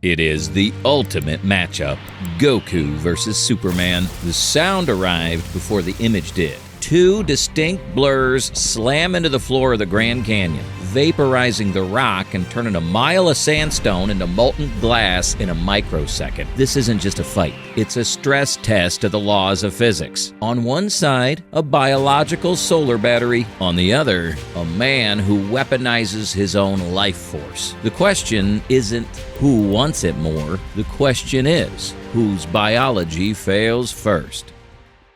It is the ultimate matchup, Goku versus Superman. The sound arrived before the image did. Two distinct blurs slam into the floor of the Grand Canyon, vaporizing the rock and turning a mile of sandstone into molten glass in a microsecond. This isn't just a fight. It's a stress test of the laws of physics. On one side, a biological solar battery. On the other, a man who weaponizes his own life force. The question isn't who wants it more. The question is, whose biology fails first?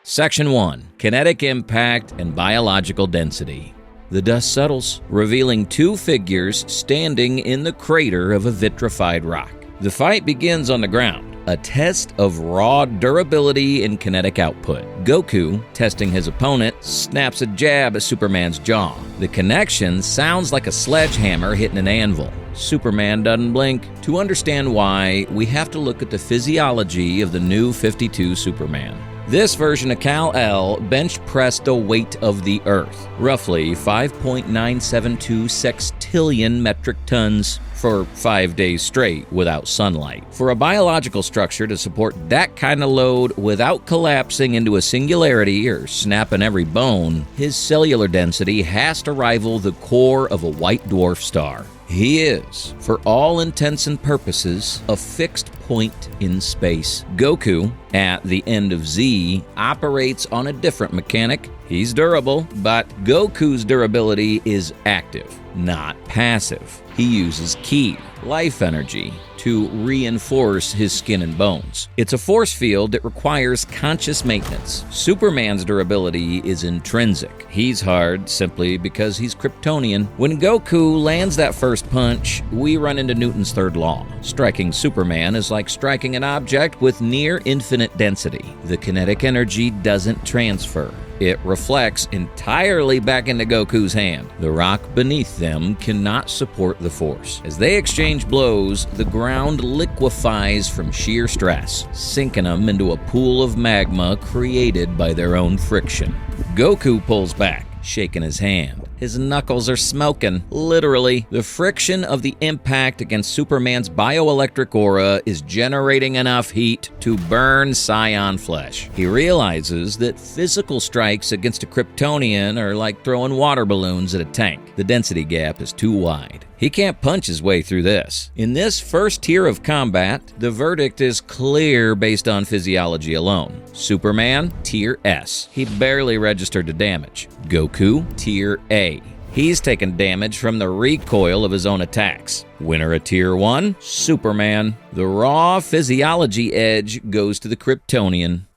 Section 1. Kinetic impact and biological density. The dust settles, revealing two figures standing in the crater of a vitrified rock. The fight begins on the ground, a test of raw durability and kinetic output. Goku, testing his opponent, snaps a jab at Superman's jaw. The connection sounds like a sledgehammer hitting an anvil. Superman doesn't blink. To understand why, we have to look at the physiology of the new 52 Superman. This version of Kal-El bench pressed the weight of the Earth, roughly 5.972 sextillion metric tons, for 5 days straight without sunlight. For a biological structure to support that kind of load without collapsing into a singularity or snapping every bone, his cellular density has to rival the core of a white dwarf star. He is, for all intents and purposes, a fixed point in space. Goku, at the end of Z, operates on a different mechanic. He's durable, but Goku's durability is active, not passive. He uses Ki, life energy, to reinforce his skin and bones. It's a force field that requires conscious maintenance. Superman's durability is intrinsic. He's hard simply because he's Kryptonian. When Goku lands that first punch, we run into Newton's third law. Striking Superman is like striking an object with near infinite density. The kinetic energy doesn't transfer. It reflects entirely back into Goku's hand. The rock beneath them cannot support the force. As they exchange blows, the ground liquefies from sheer stress, sinking them into a pool of magma created by their own friction. Goku pulls back, shaking his hand. His knuckles are smoking, literally. The friction of the impact against Superman's bioelectric aura is generating enough heat to burn Saiyan flesh. He realizes that physical strikes against a Kryptonian are like throwing water balloons at a tank. The density gap is too wide. He can't punch his way through this. In this first tier of combat, the verdict is clear based on physiology alone. Superman, Tier S. He barely registered the damage. Goku, Tier A. He's taken damage from the recoil of his own attacks. Winner of Tier 1, Superman. The raw physiology edge goes to the Kryptonian.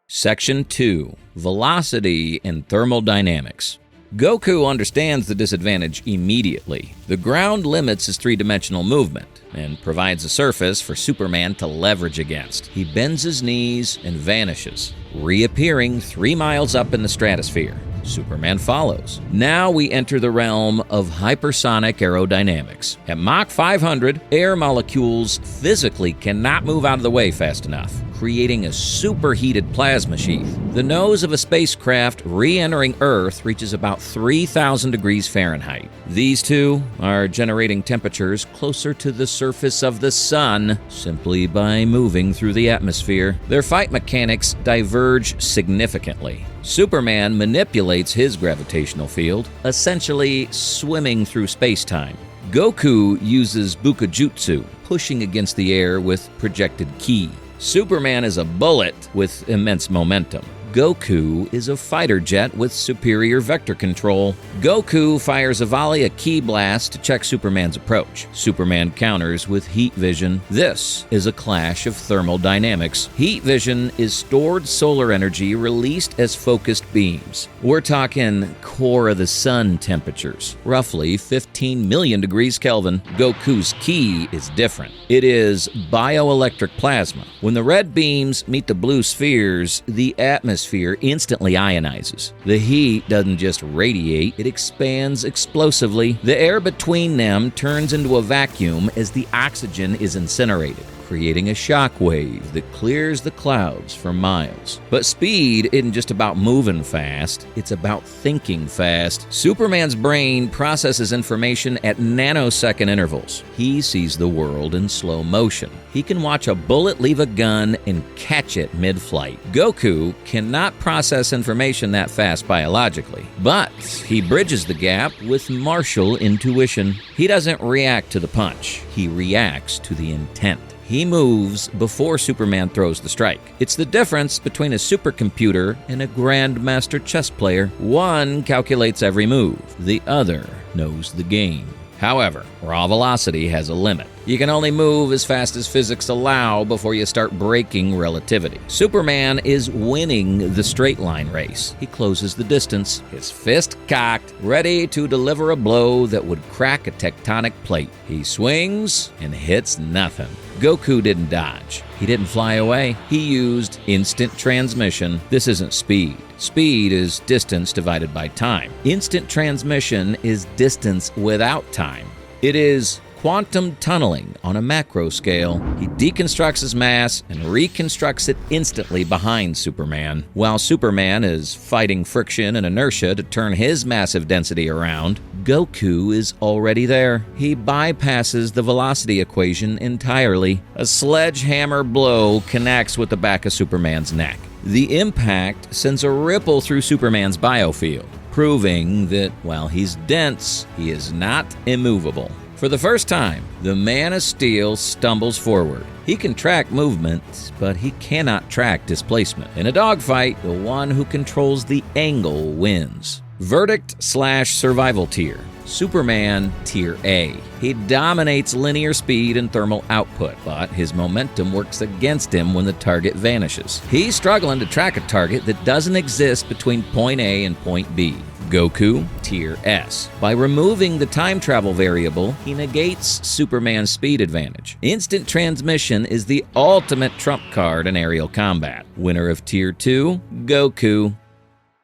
Section 2. Velocity and thermodynamics. Goku understands the disadvantage immediately. The ground limits his three-dimensional movement and provides a surface for Superman to leverage against. He bends his knees and vanishes, reappearing 3 miles up in the stratosphere. Superman follows. Now we enter the realm of hypersonic aerodynamics. At Mach 500, air molecules physically cannot move out of the way fast enough, creating a superheated plasma sheath. The nose of a spacecraft re-entering Earth reaches about 3,000 degrees Fahrenheit. These two are generating temperatures closer to the surface of the sun simply by moving through the atmosphere. Their fight mechanics diverge significantly. Superman manipulates his gravitational field, essentially swimming through space-time. Goku uses Bukajutsu, pushing against the air with projected Ki. Superman is a bullet with immense momentum. Goku is a fighter jet with superior vector control. Goku fires a volley of Ki blast to check Superman's approach. Superman counters with heat vision. This is a clash of thermodynamics. Heat vision is stored solar energy released as focused beams. We're talking core of the sun temperatures, roughly 15 million degrees Kelvin. Goku's Ki is different. It is bioelectric plasma. When the red beams meet the blue spheres, the atmosphere instantly ionizes. The heat doesn't just radiate, it expands explosively. The air between them turns into a vacuum as the oxygen is incinerated, creating a shock wave that clears the clouds for miles. But speed isn't just about moving fast, it's about thinking fast. Superman's brain processes information at nanosecond intervals. He sees the world in slow motion. He can watch a bullet leave a gun and catch it mid-flight. Goku cannot process information that fast biologically, but he bridges the gap with martial intuition. He doesn't react to the punch. He reacts to the intent. He moves before Superman throws the strike. It's the difference between a supercomputer and a grandmaster chess player. One calculates every move. The other knows the game. However, raw velocity has a limit. You can only move as fast as physics allow before you start breaking relativity. Superman is winning the straight line race. He closes the distance, his fist cocked, ready to deliver a blow that would crack a tectonic plate. He swings and hits nothing. Goku didn't dodge. He didn't fly away. He used instant transmission. This isn't speed. Speed is distance divided by time. Instant transmission is distance without time. It is quantum tunneling on a macro scale. He deconstructs his mass and reconstructs it instantly behind Superman. While Superman is fighting friction and inertia to turn his massive density around, Goku is already there. He bypasses the velocity equation entirely. A sledgehammer blow connects with the back of Superman's neck. The impact sends a ripple through Superman's biofield, proving that while he's dense, he is not immovable. For the first time, the Man of Steel stumbles forward. He can track movement, but he cannot track displacement. In a dogfight, the one who controls the angle wins. Verdict/survival tier. Superman Tier A. He dominates linear speed and thermal output, but his momentum works against him when the target vanishes. He's struggling to track a target that doesn't exist between point A and point B. Goku, Tier S. By removing the time travel variable, he negates Superman's speed advantage. Instant transmission is the ultimate trump card in aerial combat. Winner of Tier 2, Goku.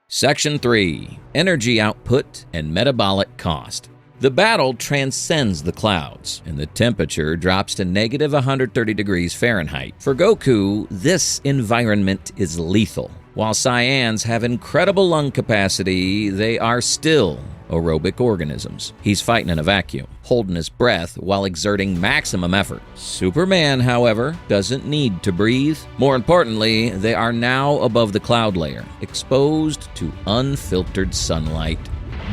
Section 3. Energy output and metabolic cost. The battle transcends the clouds, and the temperature drops to negative 130 degrees Fahrenheit. For Goku, this environment is lethal. While Saiyans have incredible lung capacity, they are still aerobic organisms. He's fighting in a vacuum, holding his breath while exerting maximum effort. Superman, however, doesn't need to breathe. More importantly, they are now above the cloud layer, exposed to unfiltered sunlight.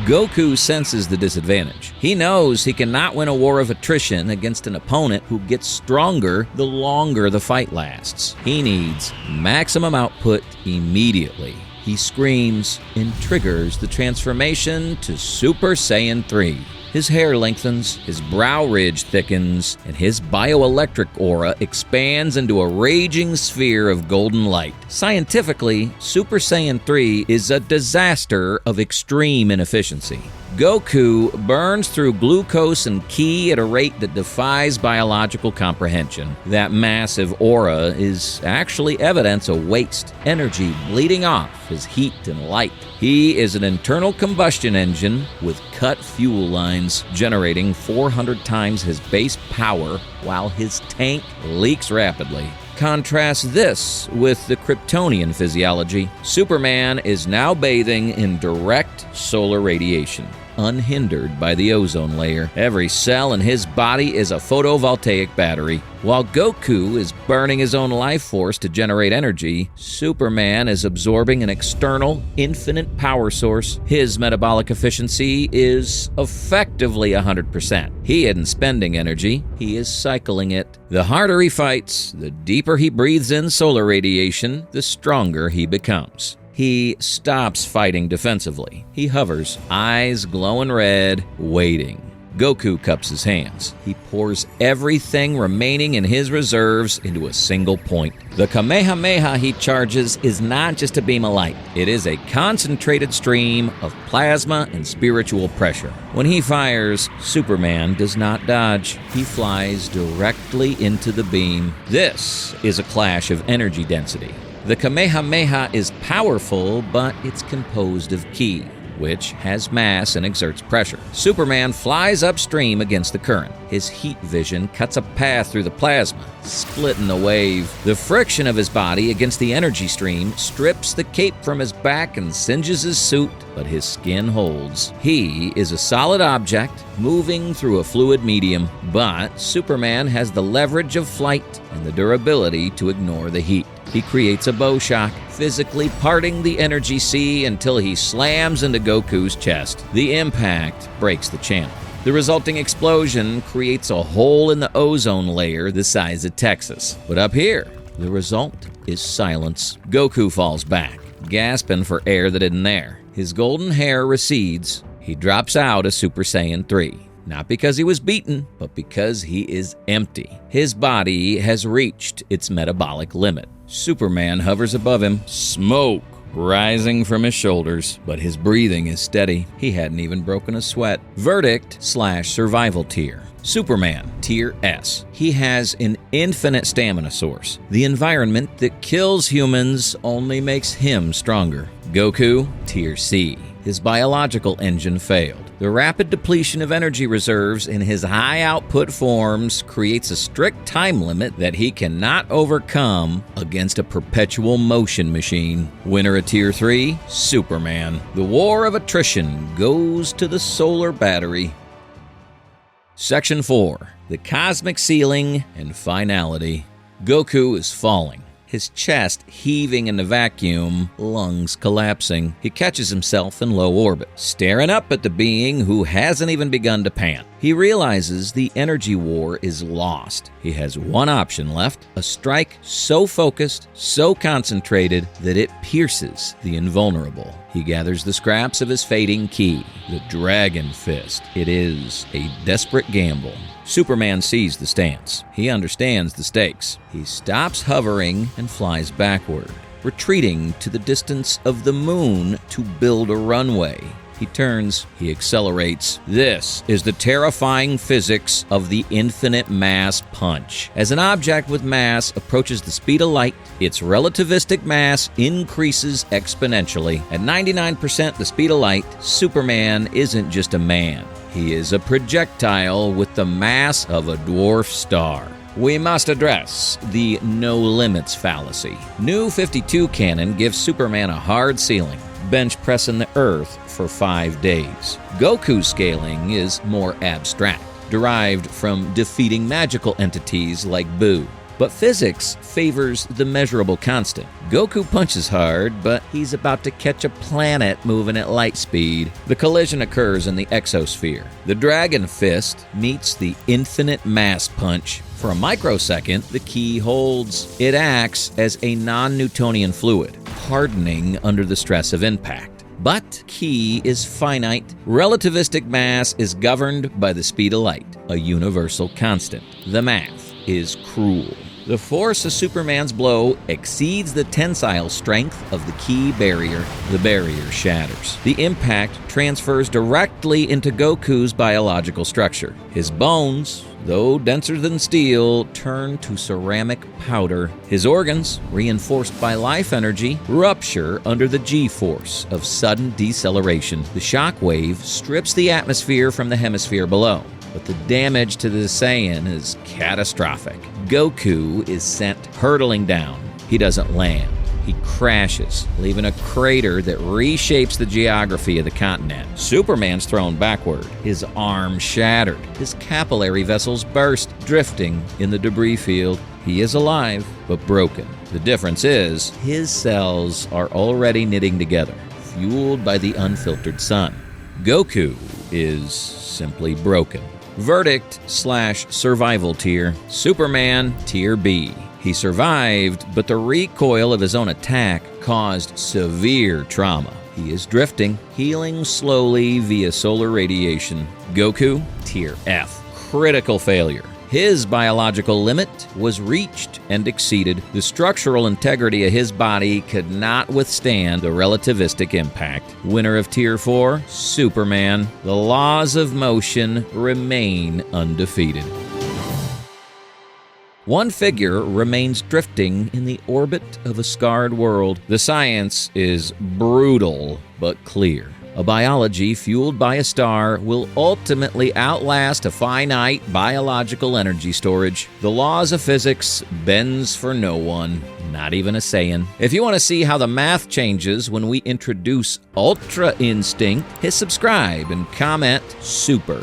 Goku senses the disadvantage. He knows he cannot win a war of attrition against an opponent who gets stronger the longer the fight lasts. He needs maximum output immediately. He screams and triggers the transformation to Super Saiyan 3. His hair lengthens, his brow ridge thickens, and his bioelectric aura expands into a raging sphere of golden light. Scientifically, Super Saiyan 3 is a disaster of extreme inefficiency. Goku burns through glucose and ki at a rate that defies biological comprehension. That massive aura is actually evidence of waste, energy bleeding off his heat and light. He is an internal combustion engine with cut fuel lines, generating 400 times his base power while his tank leaks rapidly. Contrast this with the Kryptonian physiology. Superman is now bathing in direct solar radiation, unhindered by the ozone layer. Every cell in his body is a photovoltaic battery. While Goku is burning his own life force to generate energy, Superman is absorbing an external, infinite power source. His metabolic efficiency is effectively 100%. He isn't spending energy, he is cycling it. The harder he fights, the deeper he breathes in solar radiation, the stronger he becomes. He stops fighting defensively. He hovers, eyes glowing red, waiting. Goku cups his hands. He pours everything remaining in his reserves into a single point. The Kamehameha he charges is not just a beam of light. It is a concentrated stream of plasma and spiritual pressure. When he fires, Superman does not dodge. He flies directly into the beam. This is a clash of energy density. The Kamehameha is powerful, but it's composed of ki. which has mass and exerts pressure. Superman flies upstream against the current. His heat vision cuts a path through the plasma, splitting the wave. The friction of his body against the energy stream strips the cape from his back and singes his suit, but his skin holds. He is a solid object moving through a fluid medium, but Superman has the leverage of flight and the durability to ignore the heat. He creates a bow shock, physically parting the energy sea until he slams into Goku's chest. The impact breaks the channel. The resulting explosion creates a hole in the ozone layer the size of Texas. But up here, the result is silence. Goku falls back, gasping for air that isn't there. His golden hair recedes. He drops out as Super Saiyan 3. Not because he was beaten, but because he is empty. His body has reached its metabolic limit. Superman hovers above him, smoke rising from his shoulders, but his breathing is steady. He hadn't even broken a sweat. Verdict/survival tier. Superman, Tier S. He has an infinite stamina source. The environment that kills humans only makes him stronger. Goku, Tier C. His biological engine failed. The rapid depletion of energy reserves in his high-output forms creates a strict time limit that he cannot overcome against a perpetual motion machine. Winner of Tier 3, Superman. The war of attrition goes to the solar battery. Section 4. The Cosmic Ceiling and Finality. Goku is falling. His chest heaving in the vacuum, lungs collapsing. He catches himself in low orbit, staring up at the being who hasn't even begun to pant. He realizes the energy war is lost. He has one option left, a strike so focused, so concentrated that it pierces the invulnerable. He gathers the scraps of his fading ki, the Dragon Fist. It is a desperate gamble. Superman sees the stance. He understands the stakes. He stops hovering and flies backward, retreating to the distance of the moon to build a runway. He turns, he accelerates. This is the terrifying physics of the infinite mass punch. As an object with mass approaches the speed of light, its relativistic mass increases exponentially. At 99% the speed of light, Superman isn't just a man. He is a projectile with the mass of a dwarf star. We must address the no limits fallacy. New 52 canon gives Superman a hard ceiling, bench pressing the Earth for 5 days. Goku's scaling is more abstract, derived from defeating magical entities like Boo. But physics favors the measurable constant. Goku punches hard, but he's about to catch a planet moving at light speed. The collision occurs in the exosphere. The Dragon Fist meets the infinite mass punch. For a microsecond, the ki holds. It acts as a non-Newtonian fluid, hardening under the stress of impact. But ki is finite. Relativistic mass is governed by the speed of light, a universal constant. The math is cruel. The force of Superman's blow exceeds the tensile strength of the ki barrier. The barrier shatters. The impact transfers directly into Goku's biological structure. His bones, though denser than steel, turn to ceramic powder. His organs, reinforced by life energy, rupture under the G-force of sudden deceleration. The shock wave strips the atmosphere from the hemisphere below. But the damage to the Saiyan is catastrophic. Goku is sent hurtling down. He doesn't land. He crashes, leaving a crater that reshapes the geography of the continent. Superman's thrown backward, his arm shattered, his capillary vessels burst, drifting in the debris field. He is alive, but broken. The difference is, his cells are already knitting together, fueled by the unfiltered sun. Goku is simply broken. Verdict/survival tier. Superman, Tier B. He survived, but the recoil of his own attack caused severe trauma. He is drifting, healing slowly via solar radiation. Goku, Tier F. Critical failure. His biological limit was reached and exceeded. The structural integrity of his body could not withstand the relativistic impact. Winner of Tier 4, Superman. The laws of motion remain undefeated. One figure remains drifting in the orbit of a scarred world. The science is brutal but clear. A biology fueled by a star will ultimately outlast a finite biological energy storage. The laws of physics bends for no one, not even a Saiyan. If you want to see how the math changes when we introduce Ultra Instinct, hit subscribe and comment super.